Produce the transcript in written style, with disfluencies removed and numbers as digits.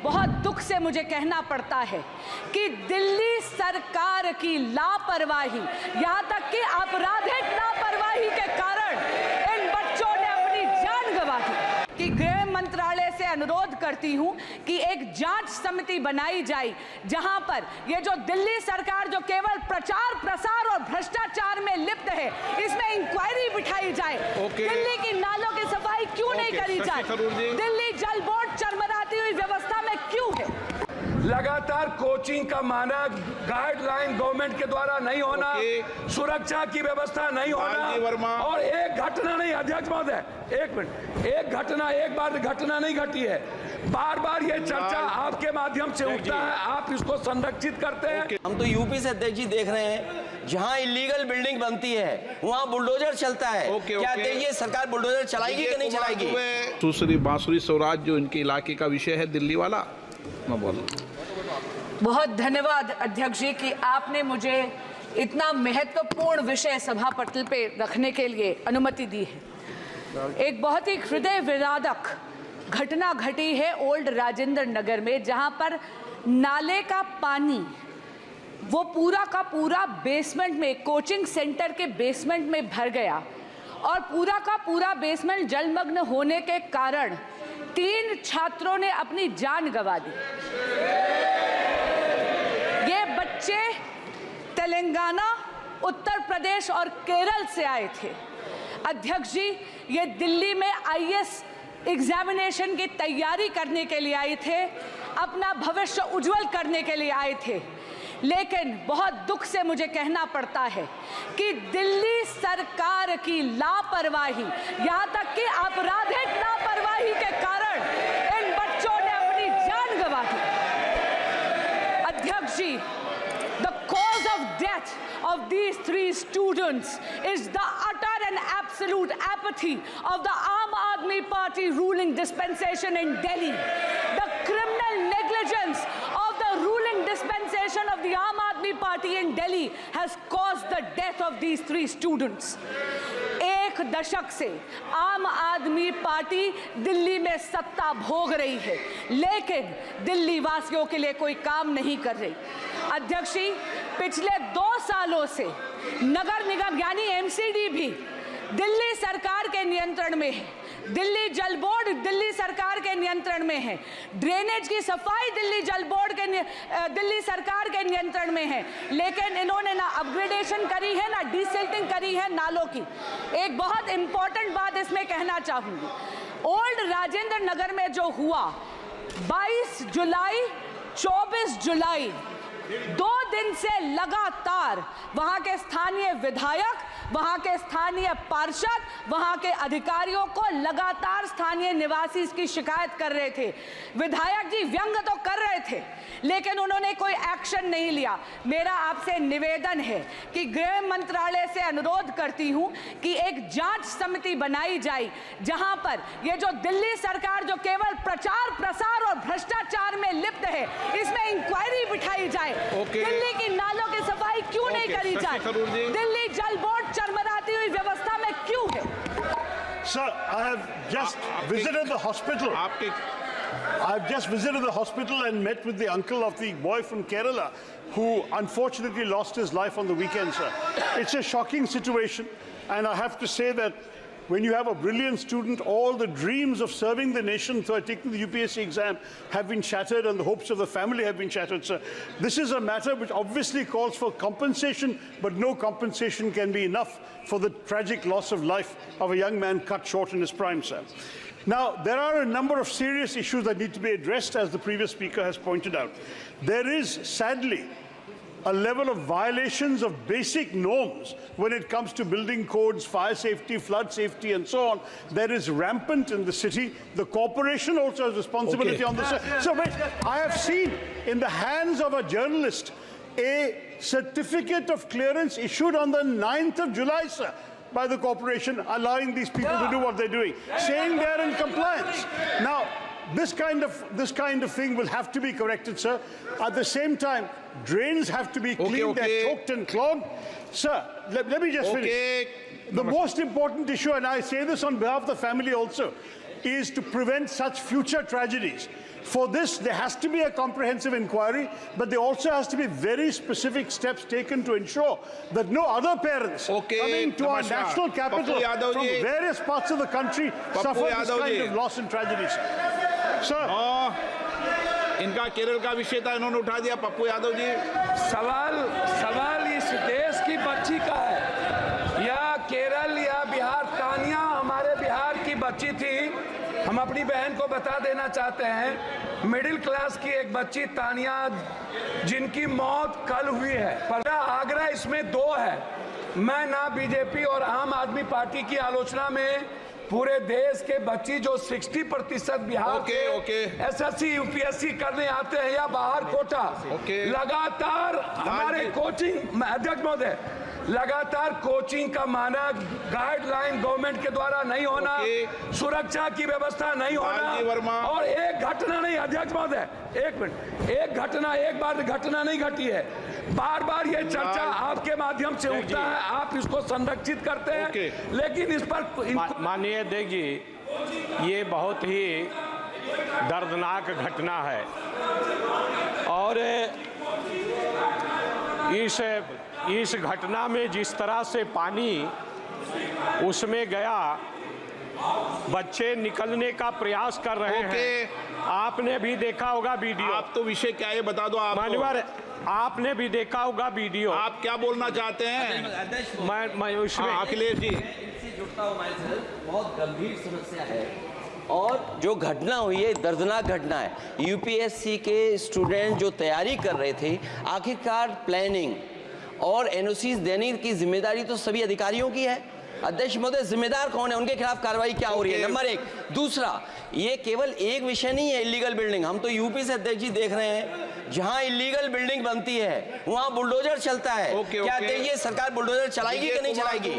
बहुत दुख से मुझे कहना पड़ता है कि दिल्ली सरकार की लापरवाही, यहाँ तक कि आपराधिक लापरवाही के कारण इन बच्चों ने अपनी जान गंवा दी। कि गृह मंत्रालय से अनुरोध करती हूँ कि एक जांच समिति बनाई जाए जहां पर ये जो दिल्ली सरकार जो केवल प्रचार प्रसार और भ्रष्टाचार में लिप्त है, इसमें इंक्वायरी बिठाई जाए। दिल्ली की नालों की सफाई क्यों नहीं करी जाए? दिल्ली जल बोर्ड चरमराती हुई व्यवस्था में क्यों है? लगातार कोचिंग का मानक गाइडलाइन गवर्नमेंट के द्वारा नहीं होना, सुरक्षा की व्यवस्था नहीं होना, और एक घटना नहीं, अध्यक्ष महोदय एक मिनट, एक बार घटना नहीं घटी है, बार बार ये चर्चा आपके माध्यम से उठता है, आप इसको संरक्षित करते हैं। हम तो यूपी से अध्यक्ष जी देख रहे हैं, जहां इलीगल बिल्डिंग बनती है वहां बुलडोजर चलता है। क्या ये सरकार बुलडोजर चलाएगी कि नहीं चलाएगी? सुश्री बांसुरी स्वराज जो इनके इलाके का विषय है दिल्ली वाला, मैं बोल। बहुत धन्यवाद अध्यक्ष जी कि आपने मुझे इतना महत्वपूर्ण विषय सभा पटल पे रखने के लिए अनुमति दी है। एक बहुत ही हृदय विदारक घटना घटी है ओल्ड राजेंद्र नगर में, जहां पर नाले का पानी वो पूरा का पूरा बेसमेंट में, कोचिंग सेंटर के बेसमेंट में भर गया और पूरा का पूरा बेसमेंट जलमग्न होने के कारण 3 छात्रों ने अपनी जान गंवा दी। ये बच्चे तेलंगाना, उत्तर प्रदेश और केरल से आए थे। अध्यक्ष जी, ये दिल्ली में आईएएस एग्जामिनेशन की तैयारी करने के लिए आए थे, अपना भविष्य उज्जवल करने के लिए आए थे, लेकिन बहुत दुख से मुझे कहना पड़ता है कि दिल्ली सरकार की लापरवाही, यहाँ तक कि आपराधिक लापरवाही के कारण इन बच्चों ने अपनी जान गंवा दी। अध्यक्ष जी, the cause of death of these 3 students is the utter and absolute apathy of the Aam Aadmi Party ruling dispensation in Delhi. The criminal negligence of the ruling dispensation of the Aam Aadmi Party in Delhi has caused the death of these 3 students. एक दशक से आम आदमी party Delhi में सत्ता भोग रही है, लेकिन दिल्ली वासियों के लिए कोई काम नहीं कर रही। अध्यक्ष जी, पिछले 2 सालों से नगर निगम यानी एमसीडी भी दिल्ली सरकार के नियंत्रण में है, दिल्ली जल बोर्ड दिल्ली सरकार के नियंत्रण में है, ड्रेनेज की सफाई दिल्ली जल बोर्ड के दिल्ली सरकार के नियंत्रण में है, लेकिन इन्होंने ना अपग्रेडेशन करी है ना डिसिल्टिंग करी है नालों की। एक बहुत इंपॉर्टेंट बात इसमें कहना चाहूंगी, ओल्ड राजेंद्र नगर में जो हुआ 22 जुलाई 24 जुलाई 2 दिन से लगातार वहां के स्थानीय विधायक, वहां के स्थानीय पार्षद, वहां के अधिकारियों को लगातार स्थानीय निवासी इसकी शिकायत कर रहे थे। विधायक जी व्यंग तो कर रहे थे, लेकिन उन्होंने कोई एक्शन नहीं लिया। मेरा आपसे निवेदन है कि गृह मंत्रालय से अनुरोध करती हूं कि एक जांच समिति बनाई जाए जहां पर ये जो दिल्ली सरकार जो केवल प्रचार प्रसार और भ्रष्टाचार में लिप्त है, इसमें इंक्वायरी बिठाई जाए। दिल्ली की नालों की सफाई क्यों नहीं करी जाए? दिल्ली जल बोर्ड चरमराती हुई व्यवस्था में क्यों है? Sir, I have just visited the hospital. I've just visited the hospital and met with the uncle of the boy from Kerala who unfortunately lost his life on the weekend, sir. It's a shocking situation, and I have to say that when you have a brilliant student, all the dreams of serving the nation through taking the UPSC exam have been shattered, and the hopes of the family have been shattered, sir. This is a matter which obviously calls for compensation, but no compensation can be enough for the tragic loss of life of a young man cut short in his prime, sir. Now, there are a number of serious issues that need to be addressed, as the previous speaker has pointed out. There is, sadly, a level of violations of basic norms when it comes to building codes, fire safety, flood safety, and so on. That is rampant in the city. The corporation also has responsibility on this. So wait, I have seen in the hands of a journalist a certificate of clearance issued on the 9th of July, sir, by the corporation, allowing these people to do what they're doing, saying they're in compliance. Now, this kind of thing will have to be corrected, sir. At the same time, drains have to be cleaned. They're choked and clogged. Sir, let me just finish. The most important issue, and I say this on behalf of the family also, is to prevent such future tragedies. For this, there has to be a comprehensive inquiry, but there also has to be very specific steps taken to ensure that no other parents coming to our national capital from various parts of the country suffer this kind of loss and tragedies. Sir, इनका केरल का विषय था, इन्होंने उठा दिया। पप्पू यादव जी, सवाल इस देश की बच्ची का है या केरल या बिहार? तानिया हमारे बिहार की बच्ची थी। हम अपनी बहन को बता देना चाहते हैं, मिडिल क्लास की एक बच्ची तानिया जिनकी मौत कल हुई है। पर आगरा इसमें 2 है। मैं ना बीजेपी और आम आदमी पार्टी की आलोचना में, पूरे देश के बच्ची जो 60% बिहार के एसएससी यूपीएससी करने आते हैं या बाहर कोटा, लगातार हमारे कोचिंग, अध्यक्ष महोदय, लगातार कोचिंग का मानक गाइडलाइन गवर्नमेंट के द्वारा नहीं होना, सुरक्षा की व्यवस्था नहीं होना, और एक घटना नहीं, अध्यक्ष महोदय एक मिनट, एक बार घटना नहीं घटी है, बार बार ये चर्चा आपके माध्यम से उठता है, आप इसको संरक्षित करते हैं, लेकिन इस पर माननीय अध्यक्ष जी, ये बहुत ही दर्दनाक घटना है और इस घटना में जिस तरह से पानी उसमें गया, बच्चे निकलने का प्रयास कर रहे हैं। आपने भी देखा होगा वीडियो। आप तो विषय क्या है बता दो आप। माननीय, आपने भी देखा होगा वीडियो। आप क्या बोलना चाहते हैं? मैं उसमें अखिलेश जी जुड़ता हूँ, बहुत गंभीर समस्या है और जो घटना हुई है दर्दनाक घटना है। यूपीएससी के स्टूडेंट जो तैयारी कर रहे थे, आखिरकार प्लानिंग और एनओसीज देने की जिम्मेदारी तो सभी अधिकारियों की है। अध्यक्ष महोदय, जिम्मेदार कौन है, उनके खिलाफ कार्रवाई क्या हो रही है? नंबर 1। दूसरा, ये केवल एक विषय नहीं है इलीगल बिल्डिंग। हम तो यूपी से अध्यक्ष जी देख रहे हैं, जहां इलीगल बिल्डिंग बनती है वहां बुलडोजर चलता है। क्या ये सरकार बुलडोजर चलाएगी कि नहीं चलाएगी?